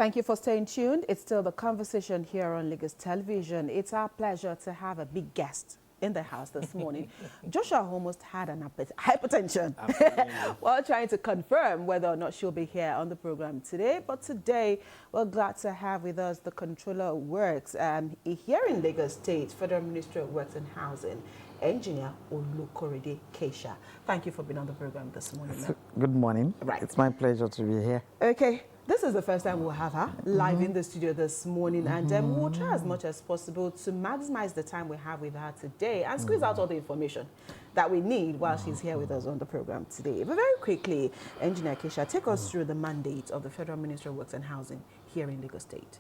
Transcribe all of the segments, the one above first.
Thank you for staying tuned. It's still the conversation here on Lagos Television. It's our pleasure to have a big guest in the house this morning. Joshua almost had an hypertension while trying to confirm whether or not she'll be here on the program today. But today, we're glad to have with us the Controller of Works here in Lagos State, Federal Ministry of Works and Housing, Engineer Olukorede Keisha. Thank you for being on the program this morning. Good morning. Right. It's my pleasure to be here. Okay. This is the first time we'll have her live in the studio this morning, and we'll try as much as possible to maximize the time we have with her today and squeeze out all the information that we need while she's here with us on the program today. But very quickly, Engineer Keisha, take us through the mandate of the Federal Ministry of Works and Housing here in Lagos State.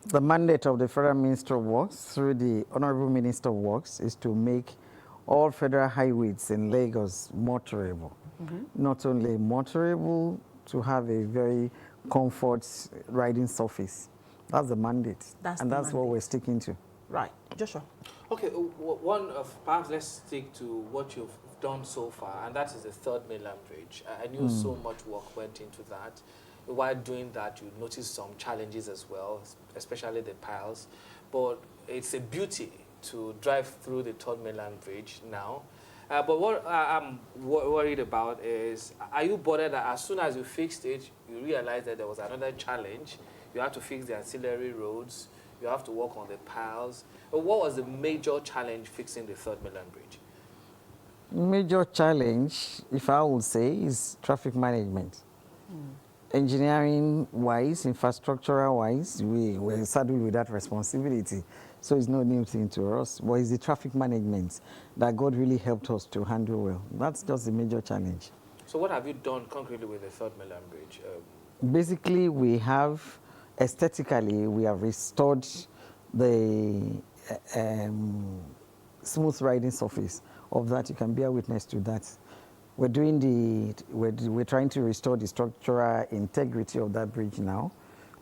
The mandate of the Federal Ministry of Works through the Honorable Minister of Works is to make all federal highways in Lagos motorable. Not only motorable, to have a very comfort riding surface. That's the mandate. That's what we're sticking to. Right. Joshua. Okay, perhaps let's stick to what you've done so far, and that is the third mainland bridge. I knew so much work went into that. While doing that, you noticed some challenges as well, especially the piles. But it's a beauty to drive through the third mainland bridge now. But what I'm worried about is, are you bothered that as soon as you fixed it, you realized that there was another challenge? You have to fix the ancillary roads. You have to work on the piles. But what was the major challenge fixing the third mainland bridge? Major challenge, if I would say, is traffic management. Engineering-wise, infrastructural-wise, we're saddled with that responsibility. So it's no new thing to us, but it's the traffic management that God really helped us to handle well. That's just the major challenge. So what have you done concretely with the third mainland bridge? Basically, we have, aesthetically, we have restored the smooth riding surface of that. You can bear witness to that. We're trying to restore the structural integrity of that bridge now.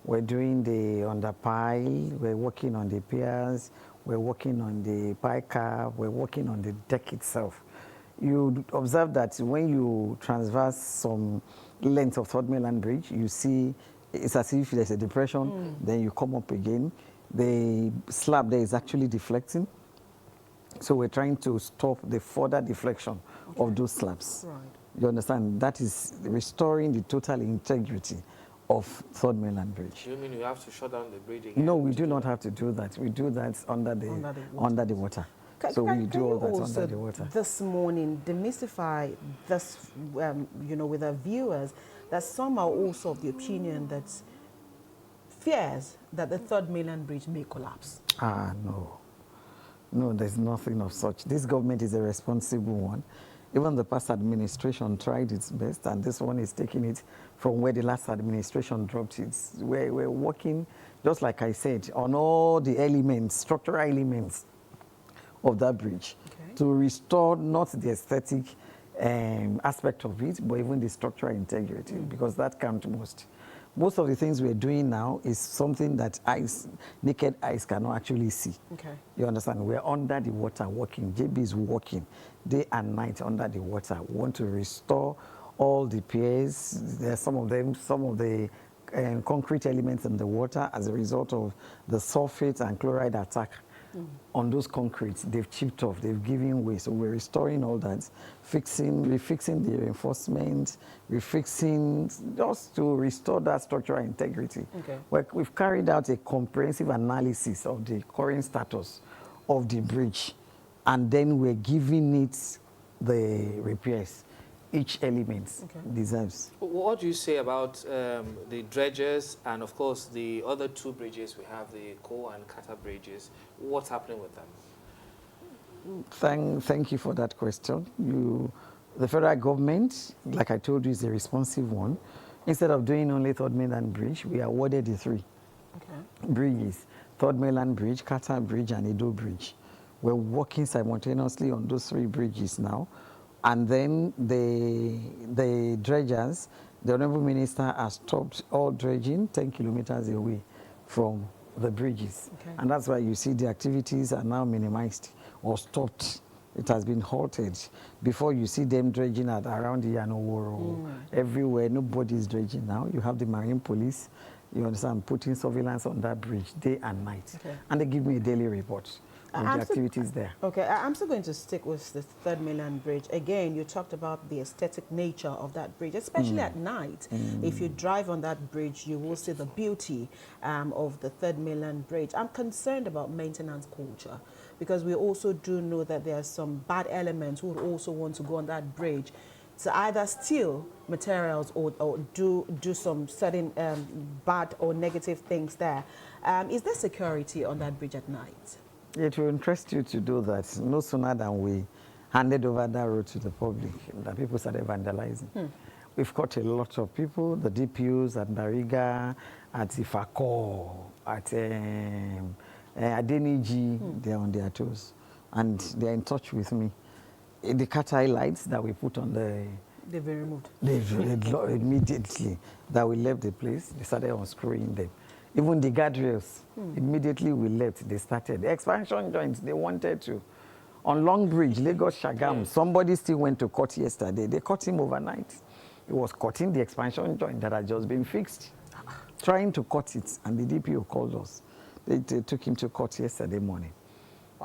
We're doing the underpile, we're working on the piers, we're working on the pile cap, we're working on the deck itself. You observe that when you transverse some length of third mainland bridge, you see it's as if there's a depression, then you come up again. The slab there is actually deflecting. So we're trying to stop the further deflection of those slabs. Right. You understand? That is restoring the total integrity of third mainland bridge. You mean you have to shut down the bridge again? No, we do not have to do that. We do that under the water. So we do all that under the water. This morning, demystify this, with our viewers, that some are also of the opinion that fears that the third mainland bridge may collapse. No. No, there's nothing of such. This government is a responsible one. Even the past administration tried its best, and this one is taking it from where the last administration dropped it. We're working, just like I said, on all the elements, structural elements of that bridge to restore not the aesthetic aspect of it, but even the structural integrity, because that counts most. Most of the things we're doing now is something that naked eyes cannot actually see. You understand? We're under the water working. JB is working day and night under the water. We want to restore all the piers. There are some of the concrete elements in the water as a result of the sulfate and chloride attack on those concretes. They've chipped off, they've given way. So we're restoring all that, refixing the reinforcement, refixing just to restore that structural integrity. We've carried out a comprehensive analysis of the current status of the bridge, and then we're giving it the repairs each element deserves. What do you say about the dredges and, of course, the other two bridges? We have the Ko and Kata bridges. What's happening with them? Thank you for that question. The federal government, like I told you, is a responsive one. Instead of doing only Third Mainland Bridge, we awarded the three bridges: Third Mainland Bridge, Kata Bridge, and Edo Bridge. We're working simultaneously on those three bridges now. And then the dredgers, the Honorable Minister has stopped all dredging 10 kilometers away from the bridges. And that's why you see the activities are now minimized or stopped It has been halted. Before you see them dredging at around Yanoworo, everywhere, nobody is dredging now. You have the Marine Police, you understand, putting surveillance on that bridge day and night. Okay. And they give me a daily report of the activities there. Okay, I'm still going to stick with the Third Mainland Bridge. Again, you talked about the aesthetic nature of that bridge, especially at night. If you drive on that bridge, you will see the beauty of the Third Mainland Bridge. I'm concerned about maintenance culture, because we also do know that there are some bad elements who would also want to go on that bridge to either steal materials or do some certain bad or negative things there. Is there security on that bridge at night? It will interest you to do that. No sooner than we handed over that road to the public, that people started vandalizing. We've caught a lot of people, the DPUs at Bariga, at Ifako, at Adeniji, they're on their toes. And they're in touch with me. The cat eye lights that we put on the... They've been removed. Immediately that we left the place, they started unscrewing them. Even the guardrails, immediately we left, they started. The expansion joints, they wanted to. On Long Bridge, Lagos Shagam, somebody still went to court yesterday. They caught him overnight. He was cutting the expansion joint that had just been fixed, trying to cut it, and the DPO called us. They took him to court yesterday morning.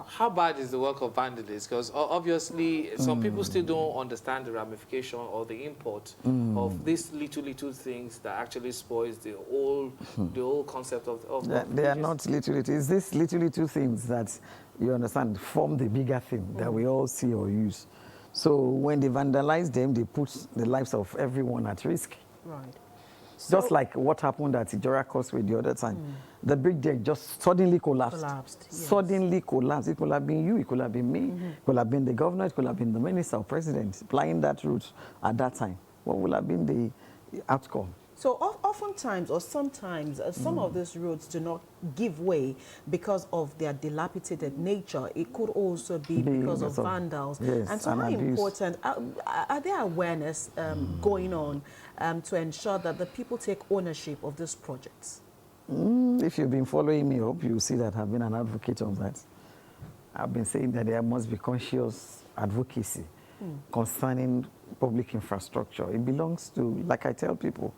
How bad is the work of vandalism? Because obviously some people still don't understand the ramification or the import of these little things that actually spoils the whole concept of they are not little. It's these little things that, you understand, form the bigger thing that we all see or use. So when they vandalize them, they put the lives of everyone at risk. Right. Just like what happened at Ijora Causeway the other time. The bridge there just suddenly collapsed. Yes. Suddenly collapsed. It could have been you, it could have been me, it could have been the governor, it could have been the minister or president applying that route at that time. What would have been the outcome? So oftentimes or sometimes some of these roads do not give way because of their dilapidated nature. It could also be because of vandals. Yes, and so how important, are there awareness going on to ensure that the people take ownership of these projects? If you've been following me up, you'll see that I've been an advocate of that. I've been saying that there must be conscious advocacy concerning public infrastructure. It belongs to, like I tell people,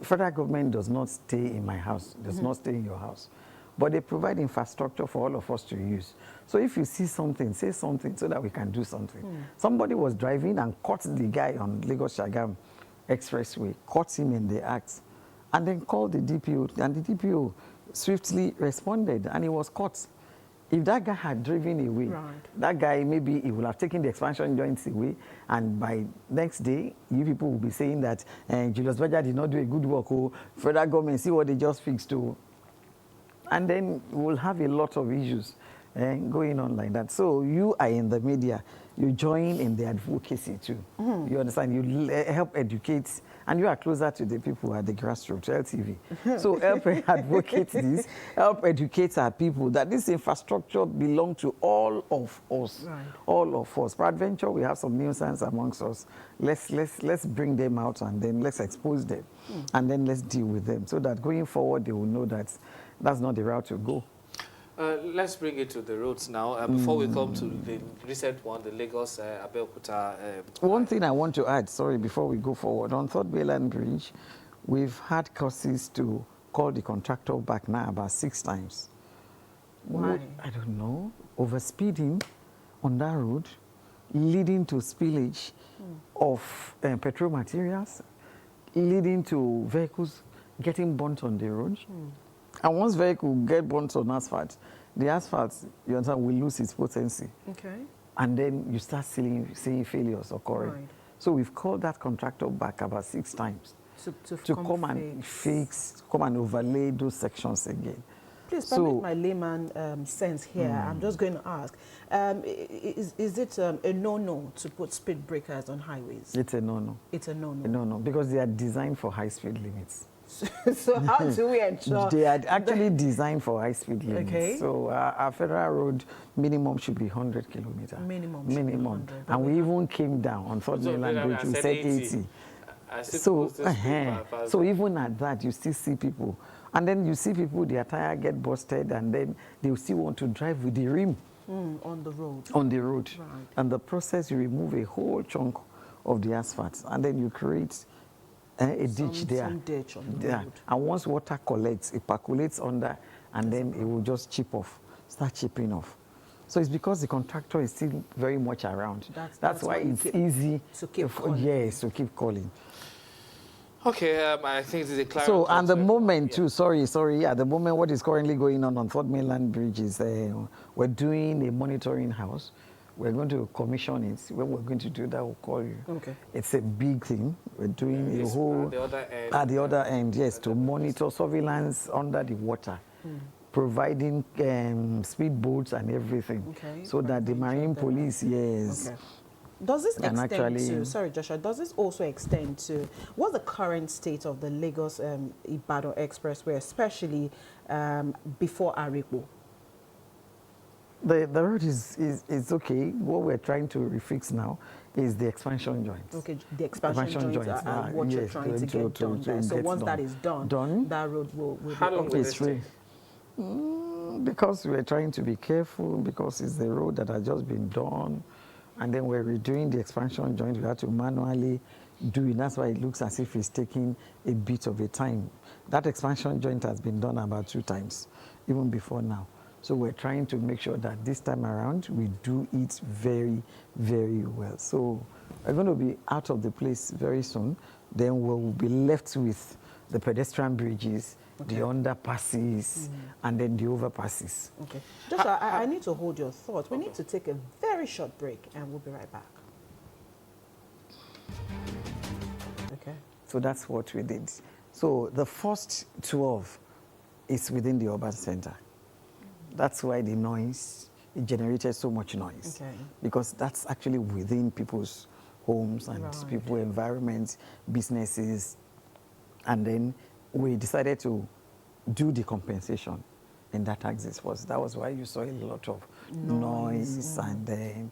federal government does not stay in my house, does not stay in your house. But they provide infrastructure for all of us to use. So if you see something, say something so that we can do something. Somebody was driving and caught the guy on Lagos Shagam Expressway, caught him in the act, and then called the DPO, and the DPO swiftly responded, and he was caught. If that guy had driven away, that guy, maybe he would have taken the expansion joints away, and by next day, you people will be saying that Julius Berger did not do a good work, oh, federal government, see what they just fixed, oh. And then we'll have a lot of issues going on like that. So you are in the media, you join in the advocacy too. You understand? You help educate, and you are closer to the people at the grassroots, LTV. So help advocate this, help educate our people that this infrastructure belongs to all of us. All of us. Peradventure, we have some nuisance amongst us. Let's bring them out, and then let's expose them, and then let's deal with them, so that going forward they will know that that's not the route to go. Let's bring it to the roads now. Before we come to the recent one, the Lagos Abeokuta. One thing I want to add, sorry, before we go forward, on Third Mainland Bridge, we've had causes to call the contractor back now about 6 times. Why? I don't know. Overspeeding on that road, leading to spillage of petrol materials, leading to vehicles getting burnt on the road. And once vehicle get burnt on asphalt, the asphalt, you understand, will lose its potency. Okay. And then you start seeing failures occurring. Right. So we've called that contractor back about 6 times to come and fix, come and overlay those sections again. Please permit my layman sense here. I'm just going to ask, is it a no-no to put speed breakers on highways? It's a no-no. It's a no-no. A no-no, because they are designed for high-speed limits. So how do we ensure? They are actually designed for high-speed limits. Okay. So our federal road minimum should be 100 kilometers. Minimum. And we even came down on Third Mainland Bridge, we said 80. So even at that, you still see people. And then you see people, their tire get busted, and then they still want to drive with the rim. on the road. On the road. Right. And the process, you remove a whole chunk of the asphalt, and then you create a ditch there. Some ditch on the Yeah. road. And once water collects, it percolates under, and then it will just chip off, start chipping off. So it's because the contractor is still very much around. That's why it's easy to keep calling. Yes, to keep calling. Okay, I think this is a clear. So, at the moment too, sorry, at the moment what is currently going on Third Mainland Bridge is we're doing a monitoring house. We're going to commission it. When we're going to do that, we'll call you. Okay. It's a big thing. We're doing a whole... At the other end. At the other end, yes, to monitor surveillance under the water. Providing speedboats and everything. Okay. So that the Marine Police, yes... Okay. Does this And extend actually- to, sorry Joshua, does this also extend to, what's the current state of the Lagos Ibadan Expressway, especially before Aripo? The road is okay. What we're trying to refix now is the expansion joints. Okay, the expansion joints are what you're yes, trying to get done there. So get once done. that is done, that road will How be long open. will It's this free. take? Because we're trying to be careful, because it's the road that has just been done, and then we're redoing the expansion joint. We have to manually do it. That's why it looks as if it's taking a bit of a time. That expansion joint has been done about 2 times, even before now. So we're trying to make sure that this time around we do it very, very well. So we're going to be out of the place very soon. Then we'll be left with the pedestrian bridges, the underpasses, and then the overpasses. Okay. Joshua, I need to hold your thoughts. We need to take a very short break and we'll be right back. Okay. So that's what we did. So the first 12 is within the urban center. That's why the noise, it generated so much noise. Okay. Because that's actually within people's homes and people's environments, businesses. And then we decided to do the compensation in that axis. That was why you saw a lot of noise. And then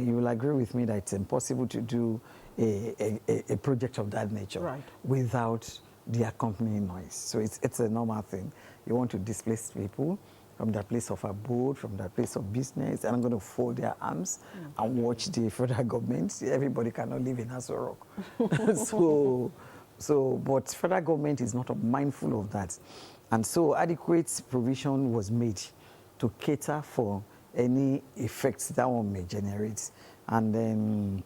you will agree with me that it's impossible to do a project of that nature without the accompanying noise. So it's a normal thing. You want to displace people from their place of abode, from their place of business, and I'm going to fold their arms and watch the federal government. Everybody cannot live in Aso Rock. But federal government is not mindful of that. And so adequate provision was made to cater for any effects that one may generate. And then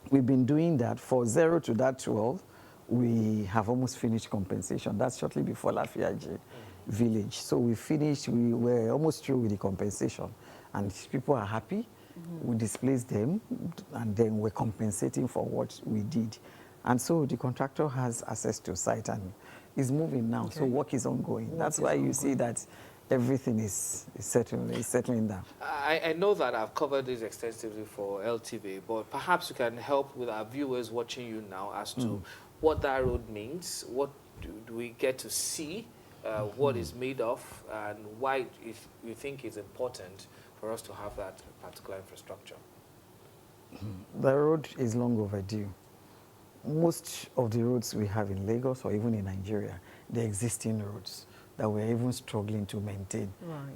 we've been doing that for 0 to that 12. We have almost finished compensation. That's shortly before Lafiaji village. So we finished, we were almost through with the compensation. And people are happy. We displaced them, and then we're compensating for what we did. And so the contractor has access to site and is moving now. So work is ongoing. That's why you see that everything is settling down. I know that I've covered this extensively for LTV, but perhaps you can help with our viewers watching you now as to what that road means, what do we get to see, what is made of, and why you think it's important for us to have that particular infrastructure. The road is long overdue. Most of the roads we have in Lagos or even in Nigeria, they're existing roads that we're even struggling to maintain.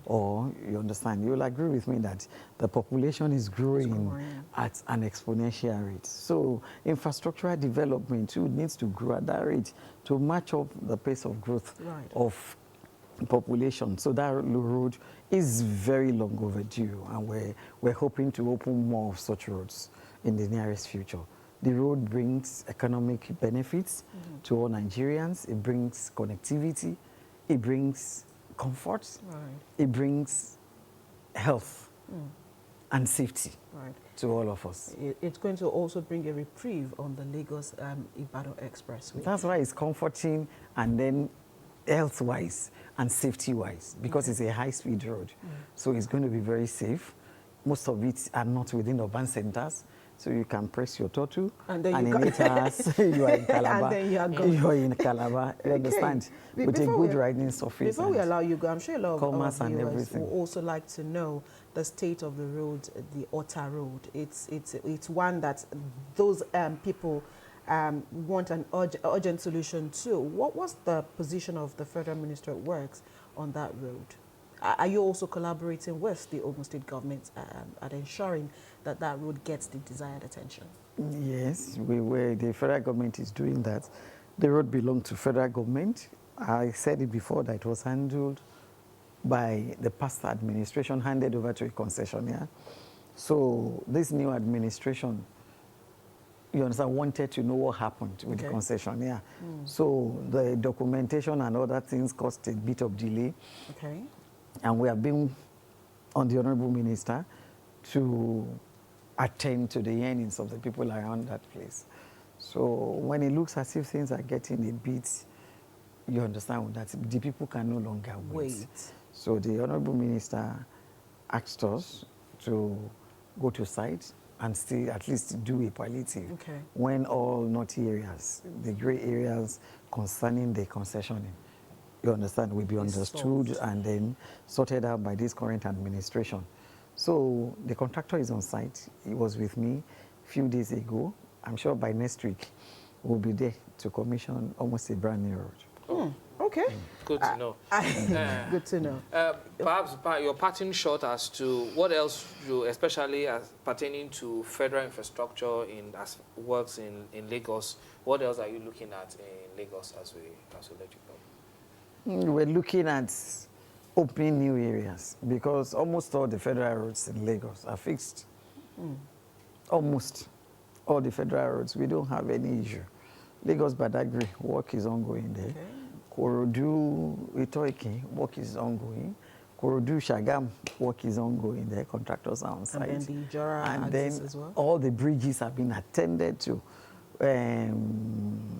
Or, you understand, you'll agree with me that the population is growing at an exponential rate. So infrastructural development too needs to grow at that rate to match up the pace of growth of population. So that road is very long overdue, and we're hoping to open more of such roads in the nearest future. The road brings economic benefits to all Nigerians. It brings connectivity. It brings comfort. It brings health and safety to all of us. It's going to also bring a reprieve on the Lagos Ibadan Expressway. That's why it's comforting, and then health-wise and safety-wise, because it's a high-speed road. So it's going to be very safe. Most of it are not within urban centers. So you can press your turtle, and in 8 hours, you are in Calabar. And then you are gone. You are in Calabar, you understand? With a good riding surface. Before we allow you go, I'm sure a lot of our viewers everything will also like to know the state of the road, the Ota Road. It's one that those people want an urgent solution to. What was the position of the Federal Minister of Works on that road? Are you also collaborating with the Ogun State government at ensuring that that road gets the desired attention? Yes, the federal government is doing that. The road belonged to federal government. I said it before that it was handled by the past administration, handed over to a concessionaire. So this new administration, you understand, wanted to know what happened with the concessionaire. So the documentation and other things caused a bit of delay. Okay. And we have been on the Honorable Minister to attend to the yearnings of the people around that place. So when it looks as if things are getting a bit, you understand that the people can no longer wait. So the Honorable Minister asked us to go to site and still at least do a palliative when all naughty areas, the grey areas concerning the concessioning, you understand, will be understood and then sorted out by this current administration. So the contractor is on site. He was with me a few days ago. I'm sure by next week we'll be there to commission almost a brand new road. Okay. Good to know. Good to know. Perhaps your parting shot as to what else you, especially as pertaining to federal infrastructure as works in Lagos, what else are you looking at in Lagos as we let you go? We're looking at opening new areas because almost all the federal roads in Lagos are fixed. Almost all the federal roads, we don't have any issue. Lagos Badagry, work is ongoing there. Korodu Itoike, work is ongoing. Korodu Shagam, work is ongoing there. Contractors are on site. And then the Jora axis as well? All the bridges have been attended to.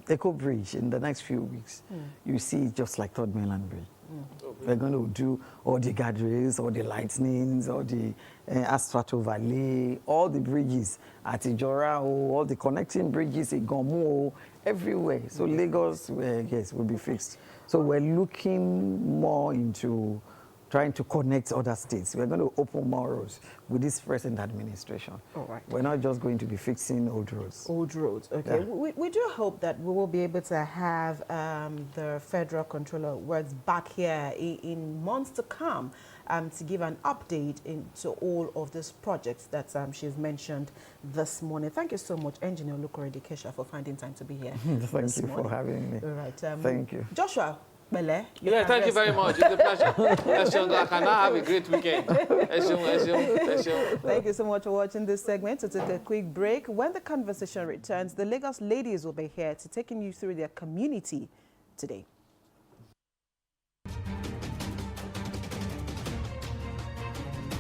Echo Bridge in the next few weeks, you see it just like Third Mainland Bridge. We're going to do all the guardrails, all the lightnings, all the Astrato Valley, all the bridges at Ijora, all the connecting bridges in Gomo, everywhere. So Lagos, yes, will be fixed. So we're looking more into trying to connect other states. We're going to open more roads with this present administration. All right. We're not just going to be fixing old roads. Old roads, okay. Yeah. We do hope that we will be able to have the Federal Controller Works back here in months to come to give an update into all of these projects that she's mentioned this morning. Thank you so much, Engineer Olukorede Kesha, for finding time to be here. Thank you for having me. All right. Thank you. Joshua. Thank you very much. It's a pleasure. I can now have a great weekend. Thank you so much for watching this segment. To take a quick break. When the conversation returns, the Lagos ladies will be here to taking you through their community today.